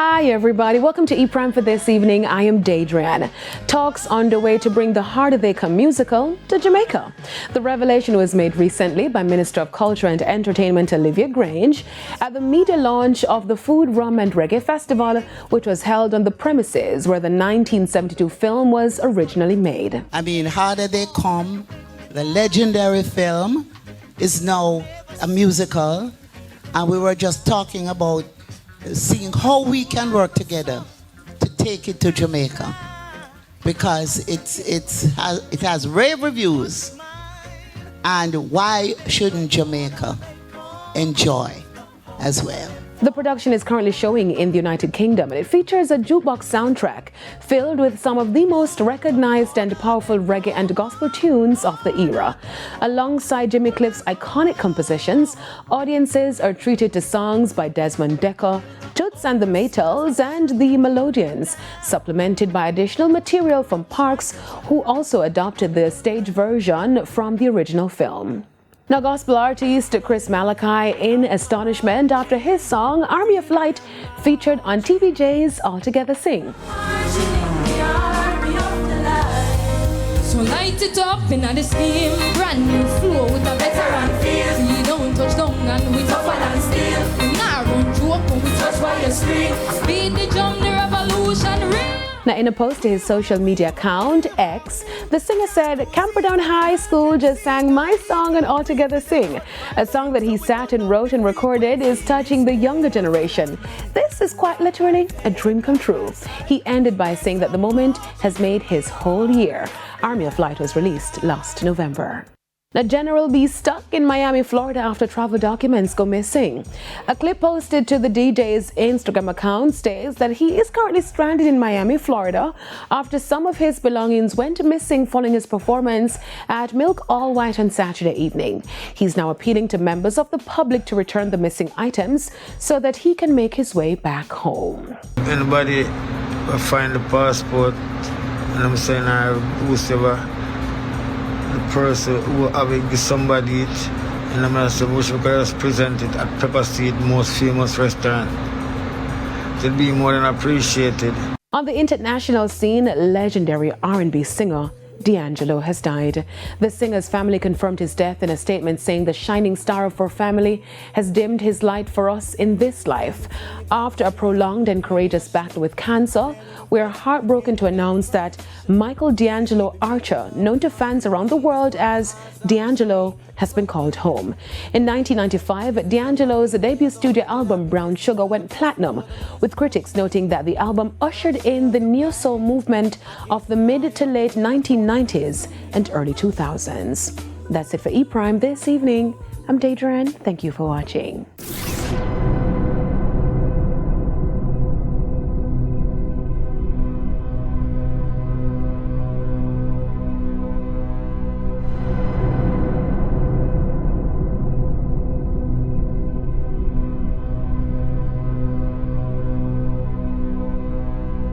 Hi everybody, welcome to E-Prime for this evening. I am Daedrian. Talks underway to bring the Heart of Acre musical to Jamaica. The revelation was made recently by Minister of Culture and Entertainment Olivia Grange at the media launch of the Food, Rum and Reggae Festival, which was held on the premises where the 1972 film was originally made. I mean, How Did They Come? The legendary film is now a musical, and we were just talking about seeing how we can work together to take it to Jamaica, because it has rave reviews, and why shouldn't Jamaica enjoy as well? The production is currently showing in the United Kingdom, and it features a jukebox soundtrack filled with some of the most recognized and powerful reggae and gospel tunes of the era. Alongside Jimmy Cliff's iconic compositions, audiences are treated to songs by Desmond Dekker, Toots and the Maytals, and the Melodians, supplemented by additional material from Parks, who also adopted the stage version from the original film. Now, gospel artist Chris Malachi in astonishment after his song Army of Light featured on TVJ's All Together Sing. So light it up in the steam, brand new flow with a veteran feel. We don't touch down and we tougher than steel. We not run joke when we touch by the screen. Beat the drum, the revolution real. Now, in a post to his social media account, X, the singer said, Camperdown High School just sang my song on All Together Sing. A song that he sat and wrote and recorded is touching the younger generation. This is quite literally a dream come true. He ended by saying that the moment has made his whole year. Army of Light was released last November. Now, General B stuck in Miami, Florida after travel documents go missing. A clip posted to the DJ's Instagram account states that he is currently stranded in Miami, Florida after some of his belongings went missing following his performance at Milk All White on Saturday evening. He's now appealing to members of the public to return the missing items so that he can make his way back home. Anybody will find the passport, and I'm saying whoever the person who have it give somebody it, and I'm gonna say which we can just present it at Pepper Street, most famous restaurant. It'll be more than appreciated. On the international scene, legendary R&B singer D'Angelo has died. The singer's family confirmed his death in a statement saying the shining star of our family has dimmed his light for us in this life. After a prolonged and courageous battle with cancer, we are heartbroken to announce that Michael D'Angelo Archer, known to fans around the world as D'Angelo, has been called home. In 1995, D'Angelo's debut studio album Brown Sugar went platinum, with critics noting that the album ushered in the neo-soul movement of the mid to late 1990s and early 2000s. That's it for E-Prime this evening. I'm Daedrian. Thank you for watching.